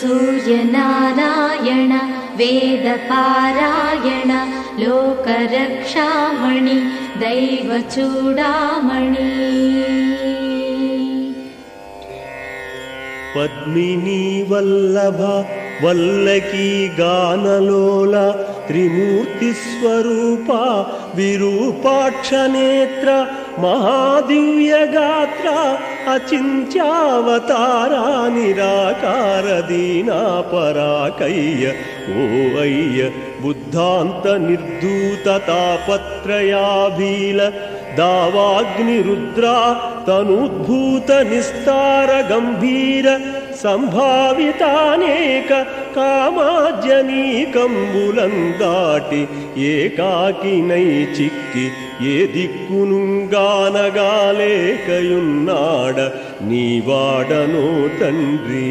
सूर्यनारायण वेदपारायण लोकरक्षामणि दैवचूडामणि पद्मिनी वल्लभ वल्लकी गानलोल त्रिमूर्तिस्वरूपा विरूपाक्षनेत्र महादिव्यगात्र अचिन्त्यावतारा निराकार दीनापराकय्य ओ अय्य बुद्धान्त निर्धूत तापत्रयाभील दावाग्निरुद्रा तनुद्भूत निस्तार गंभीर संभावितानेक कामाज्यनीकंबुलंदाटि एकाकिनै चिक्की ఏ దిక్కునుగానగాలేకయున్నాడ నీవాడనో తండ్రి।